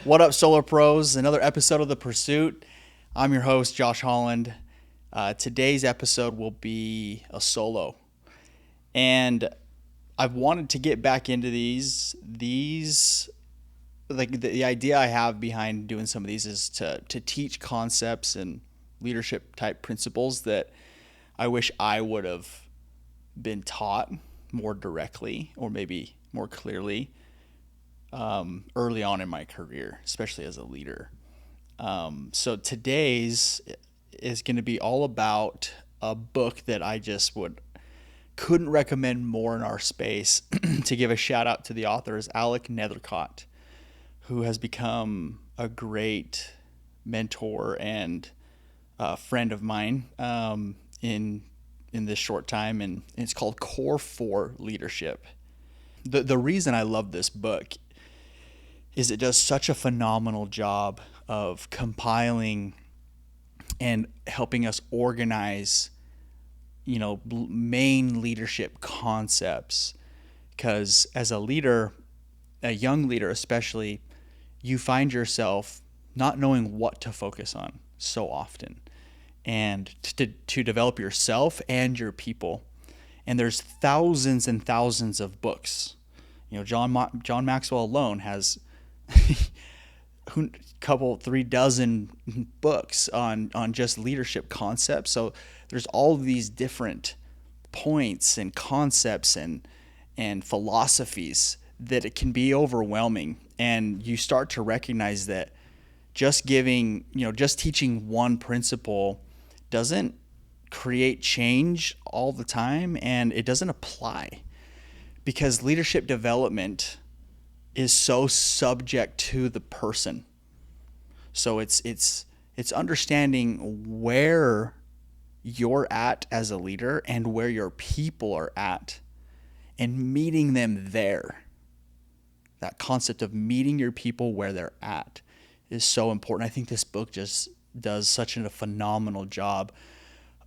What up, Solar Pros? Another episode of The Pursuit. I'm your host, Josh Holland. Today's episode will be a solo. And I've wanted to get back into these like the idea I have behind doing some of these is to teach concepts and leadership type principles that I wish I would have been taught more directly or maybe more clearly early on in my career, especially as a leader. So today's is going to be all about a book that I just couldn't recommend more in our space. To give a shout out to the author is Alec Nethercott, who has become a great mentor and friend of mine in this short time, and it's called Core 4 Leadership. The reason I love this book is it does such a phenomenal job of compiling and helping us organize, main leadership concepts. Because as a leader, a young leader especially, you find yourself not knowing what to focus on so often, and to develop yourself and your people. And there's thousands and thousands of books. John Maxwell alone has three dozen books on just leadership concepts. So there's all these different points and concepts and philosophies that it can be overwhelming. And you start to recognize that just teaching one principle doesn't create change all the time, and it doesn't apply, because leadership development is so subject to the person. So it's understanding where you're at as a leader and where your people are at and meeting them there. That concept of meeting your people where they're at is so important. I think this book just does such a phenomenal job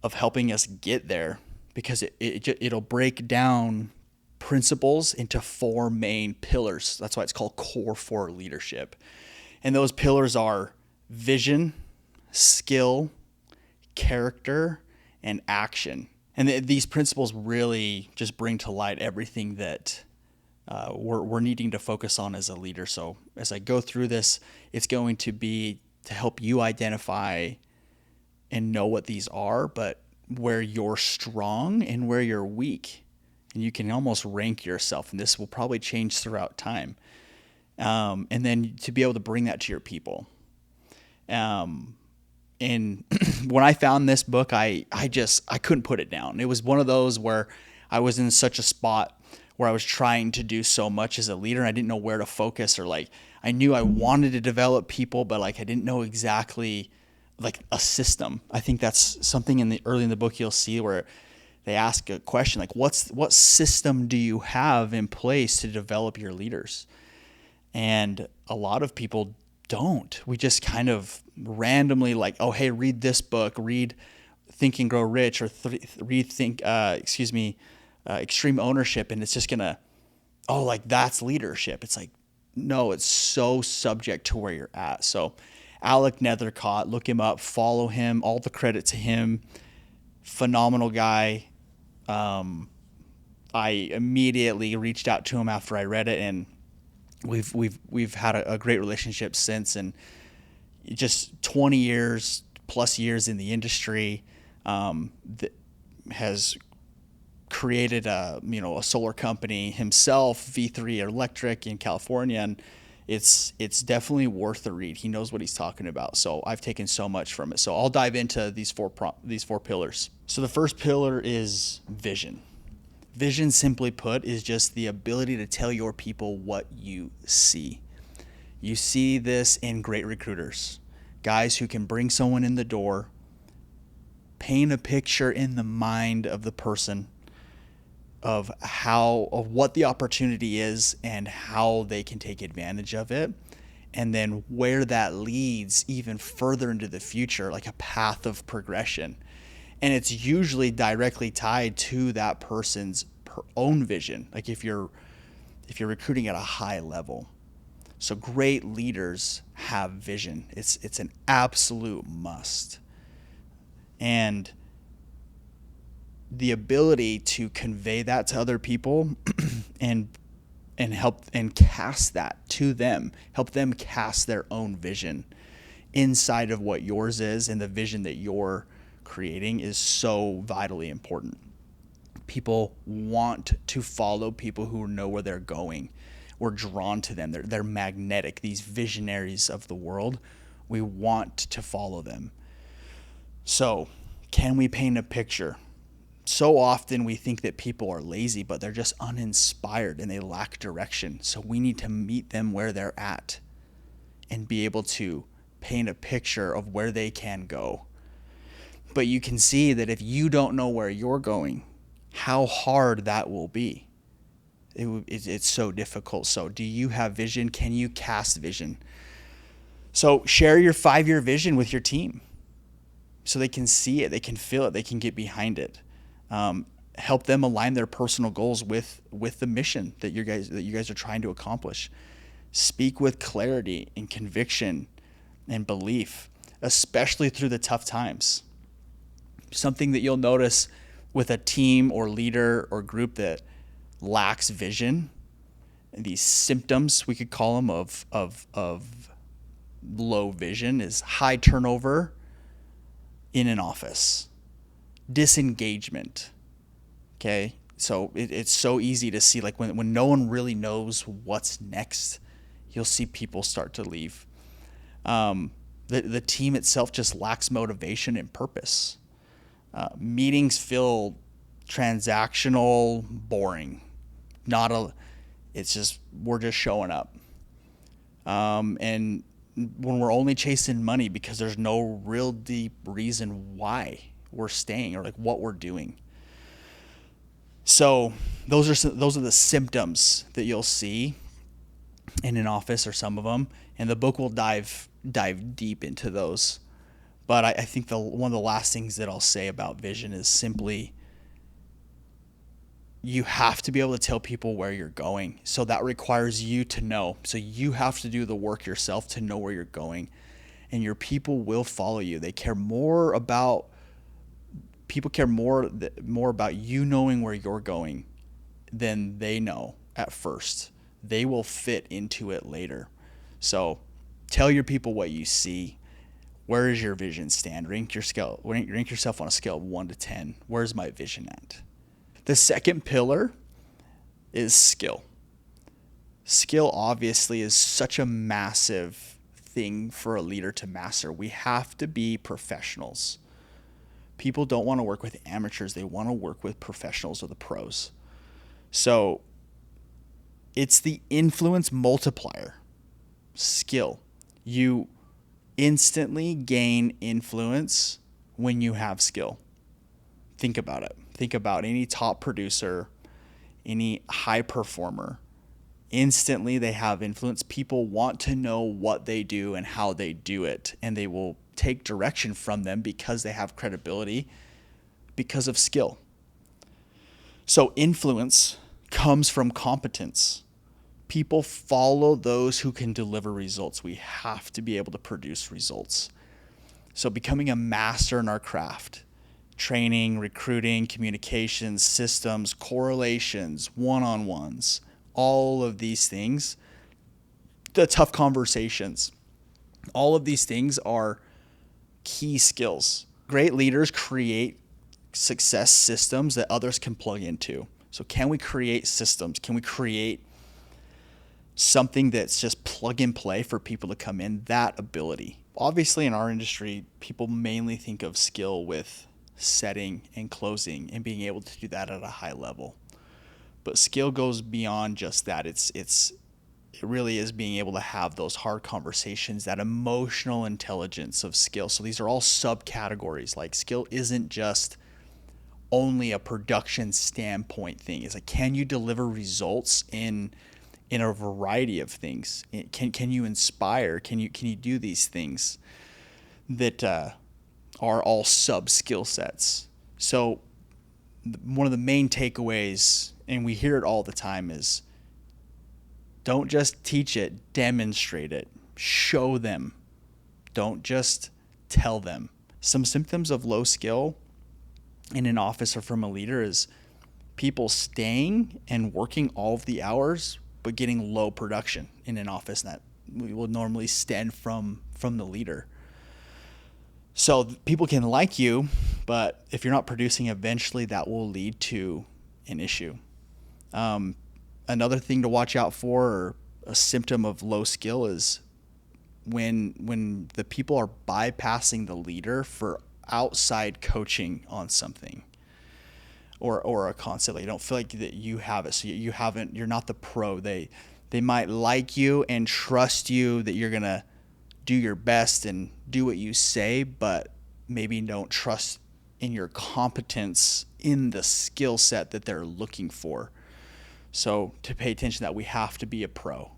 of helping us get there, because it'll break down principles into four main pillars. That's why it's called Core 4 Leadership. And those pillars are vision, skill, character, and action. And these principles really just bring to light everything that we're needing to focus on as a leader. So as I go through this, it's going to be to help you identify and know what these are, but where you're strong and where you're weak. And you can almost rank yourself, and this will probably change throughout time. And then to be able to bring that to your people. And when I found this book, I couldn't put it down. It was one of those where I was in such a spot where I was trying to do so much as a leader, and I didn't know where to focus, or I knew I wanted to develop people, but I didn't know exactly a system. I think that's something early in the book you'll see where they ask a question what system do you have in place to develop your leaders? And a lot of people don't. We just kind of randomly oh, hey, read this book, read Think and Grow Rich, or read Extreme Ownership, and it's just gonna, that's leadership. It's no, it's so subject to where you're at. So Alec Nethercott, look him up, follow him, all the credit to him. Phenomenal guy. I immediately reached out to him after I read it, and we've had a great relationship since, and just 20 plus years in the industry, that has created a solar company himself, V3 Electric in California, and it's definitely worth the read. He knows what he's talking about. So I've taken so much from it. So I'll dive into these four pillars. So the first pillar is vision. Vision, simply put, is just the ability to tell your people what you see. You see this in great recruiters, guys who can bring someone in the door, paint a picture in the mind of the person of what the opportunity is and how they can take advantage of it, and then where that leads even further into the future, like a path of progression. And it's usually directly tied to that person's own vision, like if you're recruiting at a high level. So great leaders have vision. It's an absolute must. And the ability to convey that to other people and help and cast that to them, help them cast their own vision inside of what yours is, and the vision that you're creating is so vitally important. People want to follow people who know where they're going. We're drawn to them. They're magnetic. These visionaries of the world, we want to follow them. So, can we paint a picture? So often we think that people are lazy, but they're just uninspired and they lack direction. So we need to meet them where they're at and be able to paint a picture of where they can go. But you can see that if you don't know where you're going, how hard that will be. It's so difficult. So do you have vision? Can you cast vision? So share your 5-year vision with your team so they can see it, they can feel it, they can get behind it. Help them align their personal goals with the mission that you guys are trying to accomplish. Speak with clarity and conviction and belief, especially through the tough times. Something that you'll notice with a team or leader or group that lacks vision, and these symptoms, we could call them, of low vision, is high turnover in an office, disengagement. Okay, so it's so easy to see, like when no one really knows what's next, you'll see people start to leave. The team itself just lacks motivation and purpose. Meetings feel transactional, boring. It's just, we're just showing up. And when we're only chasing money because there's no real deep reason why we're staying or like what we're doing. So those are the symptoms that you'll see in an office, or some of them, and the book will dive deep into those. But I think one of the last things that I'll say about vision is simply, you have to be able to tell people where you're going. So that requires you to know. So you have to do the work yourself to know where you're going, and your people will follow you. People care more about you knowing where you're going than they know at first. They will fit into it later. So tell your people what you see. Where is your vision stand? Rank yourself on a scale of 1 to 10. Where's my vision at? The second pillar is skill. Skill obviously is such a massive thing for a leader to master. We have to be professionals. People don't want to work with amateurs. They want to work with professionals or the pros. So it's the influence multiplier. Skill. You instantly gain influence when you have skill. Think about it. Think about any top producer, any high performer. Instantly they have influence. People want to know what they do and how they do it, and they will take direction from them because they have credibility, because of skill. So influence comes from competence. People follow those who can deliver results. We have to be able to produce results. So becoming a master in our craft, training, recruiting, communications, systems, correlations, one-on-ones, all of these things, the tough conversations, all of these things are key skills. Great leaders create success systems that others can plug into. So can we create systems? Can we create something that's just plug and play for people to come in? That ability. Obviously in our industry, people mainly think of skill with setting and closing and being able to do that at a high level. But skill goes beyond just that. It really is being able to have those hard conversations, that emotional intelligence of skill. So these are all subcategories. Like, skill isn't just only a production standpoint thing. It's like, can you deliver results in a variety of things? Can you inspire? Can you do these things that are all sub skill sets? So one of the main takeaways, and we hear it all the time, is don't just teach it, demonstrate it. Show them. Don't just tell them. Some symptoms of low skill in an office or from a leader is people staying and working all of the hours but getting low production in an office, and that will normally stem from the leader. So people can like you, but if you're not producing, eventually that will lead to an issue. Another thing to watch out for, or a symptom of low skill, is when the people are bypassing the leader for outside coaching on something or a concept. Like, you don't feel like that you have it, so you're not the pro. They might like you and trust you that you're gonna do your best and do what you say, but maybe don't trust in your competence in the skill set that they're looking for. So to pay attention to that, we have to be a pro.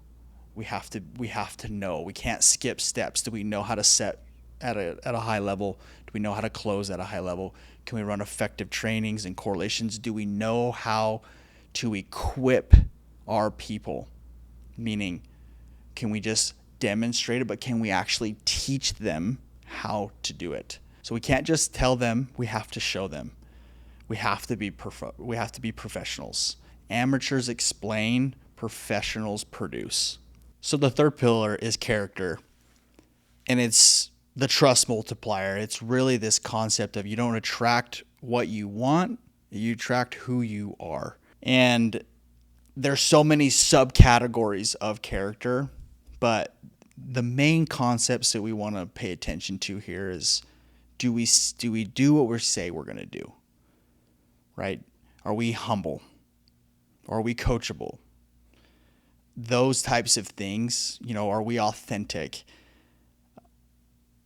We have to know. We can't skip steps. Do we know how to set at a high level? Do we know how to close at a high level? Can we run effective trainings and correlations? Do we know how to equip our people? Meaning, can we just demonstrate it, but can we actually teach them how to do it? So we can't just tell them, we have to show them. We have to be professionals. Amateurs explain, professionals produce. So the third pillar is character, and it's the trust multiplier. It's really this concept of you don't attract what you want, you attract who you are. And there's so many subcategories of character, but the main concepts that we want to pay attention to here is, do we do what we say we're going to do? Right? Are we humble? Are we coachable? Those types of things, are we authentic?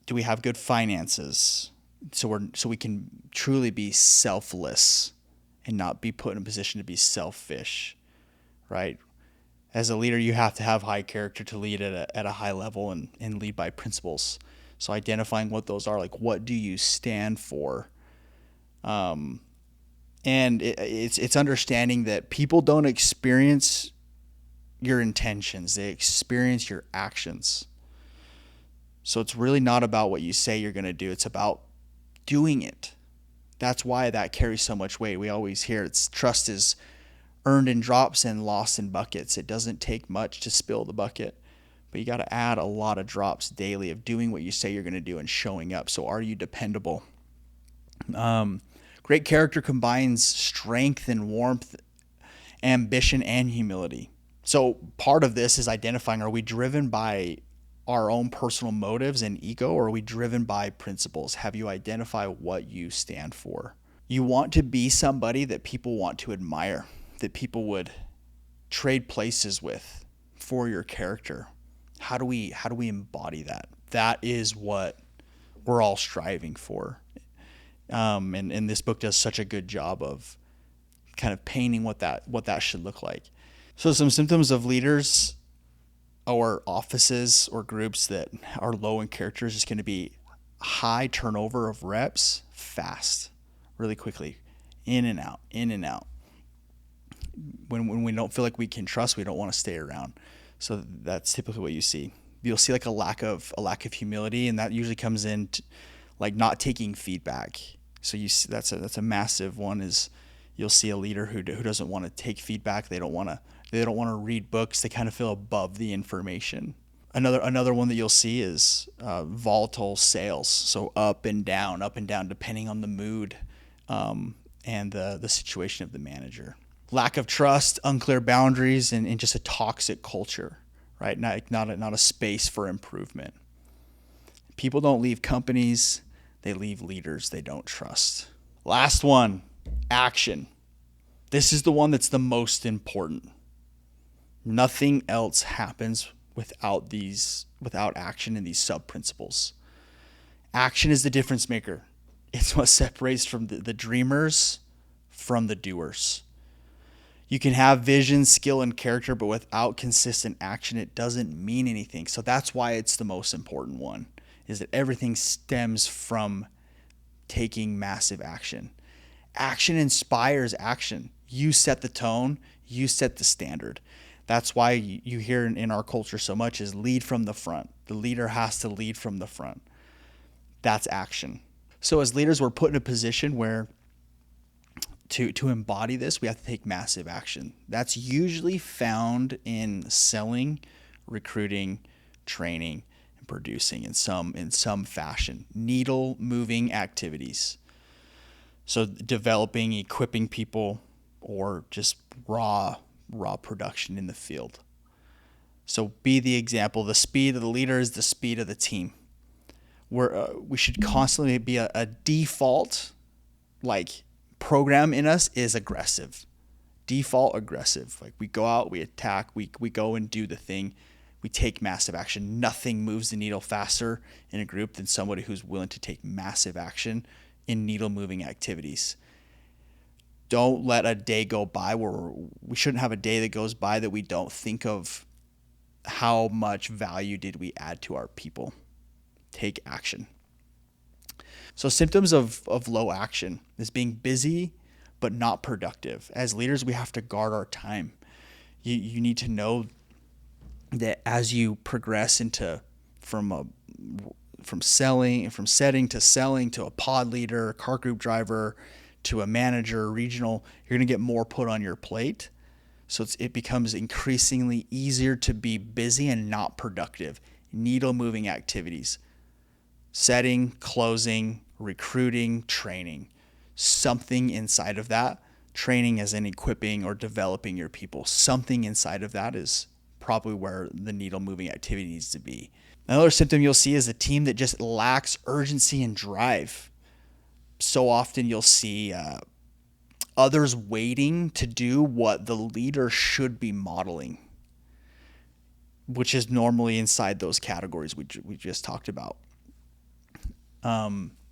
Do we have good finances? So we can truly be selfless and not be put in a position to be selfish, right? As a leader, you have to have high character to lead at a high level and lead by principles. So identifying what those are, like, what do you stand for? And it's understanding that people don't experience your intentions, they experience your actions. So it's really not about what you say you're going to do, it's about doing it. That's why that carries so much weight. We always hear trust is earned in drops and lost in buckets. It doesn't take much to spill the bucket, but you got to add a lot of drops daily of doing what you say you're going to do and showing up. So are you dependable? Great character combines strength and warmth, ambition and humility. So part of this is identifying, are we driven by our own personal motives and ego, or are we driven by principles? Have you identified what you stand for? You want to be somebody that people want to admire, that people would trade places with for your character. How do we embody that? That is what we're all striving for. And this book does such a good job of kind of painting what that should look like. So some symptoms of leaders or offices or groups that are low in character is just going to be high turnover of reps, fast, really quickly, in and out. When we don't feel like we can trust, we don't want to stay around. So that's typically what you see. You'll see like a lack of humility, and that usually comes in like not taking feedback. So you see that's a massive one. Is you'll see a leader who doesn't want to take feedback. They don't want to read books. They kind of feel above the information. Another one that you'll see is volatile sales. So up and down, depending on the mood and the situation of the manager. Lack of trust, unclear boundaries, and just a toxic culture, right? Not a space for improvement. People don't leave companies, they leave leaders they don't trust. Last one, action. This is the one that's the most important. Nothing else happens without action and these sub-principles. Action is the difference maker. It's what separates from the dreamers from the doers. You can have vision, skill, and character, but without consistent action, it doesn't mean anything. So that's why it's the most important one, is that everything stems from taking massive action. Action inspires action. You set the tone, you set the standard. That's why you hear in our culture so much is lead from the front. The leader has to lead from the front. That's action. So as leaders, we're put in a position where to embody this, we have to take massive action. That's usually found in selling, recruiting, training, and producing in some fashion. Needle moving activities. So developing, equipping people, or just raw production in the field. So be the example. The speed of the leader is the speed of the team. We should constantly be a default like program in us is aggressive. Default aggressive. Like we go out, we attack, we go and do the thing. We take massive action. Nothing moves the needle faster in a group than somebody who's willing to take massive action in needle moving activities. Don't let a day go by where we shouldn't have a day that goes by that we don't think of how much value did we add to our people. Take action. So symptoms of low action is being busy but not productive. As leaders, we have to guard our time. You need to know that as you progress into from setting to selling to a pod leader, a car group driver, to a manager, regional, you're going to get more put on your plate. So it becomes increasingly easier to be busy and not productive. Needle moving activities. Setting, closing, recruiting, training. Something inside of that, training as in equipping or developing your people. Something inside of that is probably where the needle moving activity needs to be. Another symptom you'll see is a team that just lacks urgency and drive. So often you'll see others waiting to do what the leader should be modeling, which is normally inside those categories we just talked about.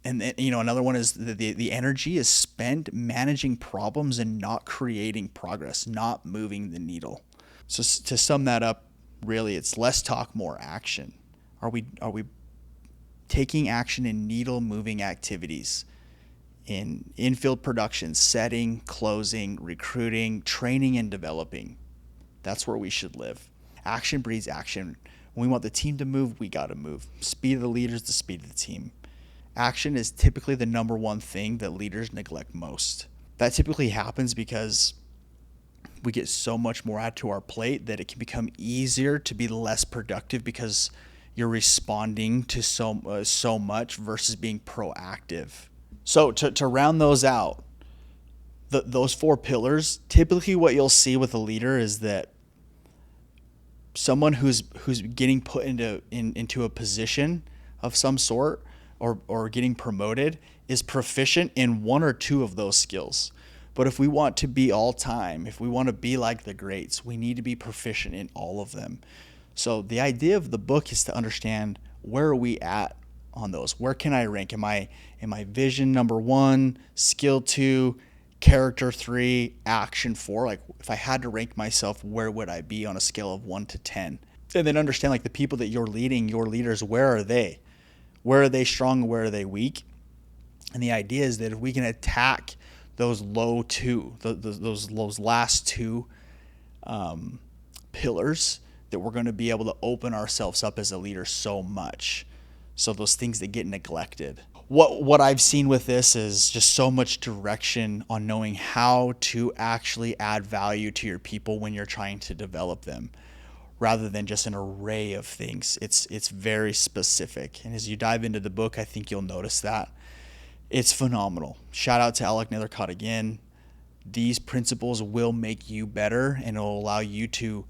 And then, another one is the energy is spent managing problems and not creating progress, not moving the needle. So to sum that up, really, it's less talk, more action. Are we taking action in needle moving activities, in infield production, setting, closing, recruiting, training, and developing? That's where we should live. Action breeds action. When we want the team to move, we got to move. Speed of the leader is the speed of the team. Action is typically the number one thing that leaders neglect most. That typically happens because we get so much more added to our plate that it can become easier to be less productive because you're responding to so much versus being proactive. So to round those out, those four pillars, typically what you'll see with a leader is that someone who's getting put into a position of some sort or getting promoted is proficient in one or two of those skills. But if we want to be all time, if we want to be like the greats, we need to be proficient in all of them. So the idea of the book is to understand, where are we at on those? Where can I rank? Am I vision number 1, skill 2, character 3, action 4? Like if I had to rank myself, where would I be on a scale of 1 to 10? And then understand like the people that you're leading, your leaders, where are they? Where are they strong? Where are they weak? And the idea is that if we can attack those those last two pillars, that we're going to be able to open ourselves up as a leader so much. So those things that get neglected. What I've seen with this is just so much direction on knowing how to actually add value to your people when you're trying to develop them, rather than just an array of things. It's very specific. And as you dive into the book, I think you'll notice that. It's phenomenal. Shout out to Alec Nethercott again. These principles will make you better, and it will allow you to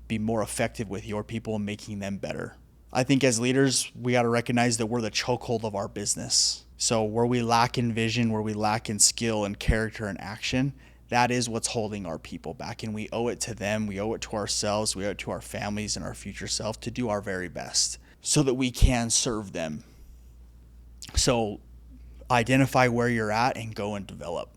be more effective with your people and making them better. I think as leaders, we got to recognize that we're the chokehold of our business. So where we lack in vision, where we lack in skill and character and action, that is what's holding our people back. And we owe it to them. We owe it to ourselves. We owe it to our families and our future self to do our very best so that we can serve them. So identify where you're at and go and develop.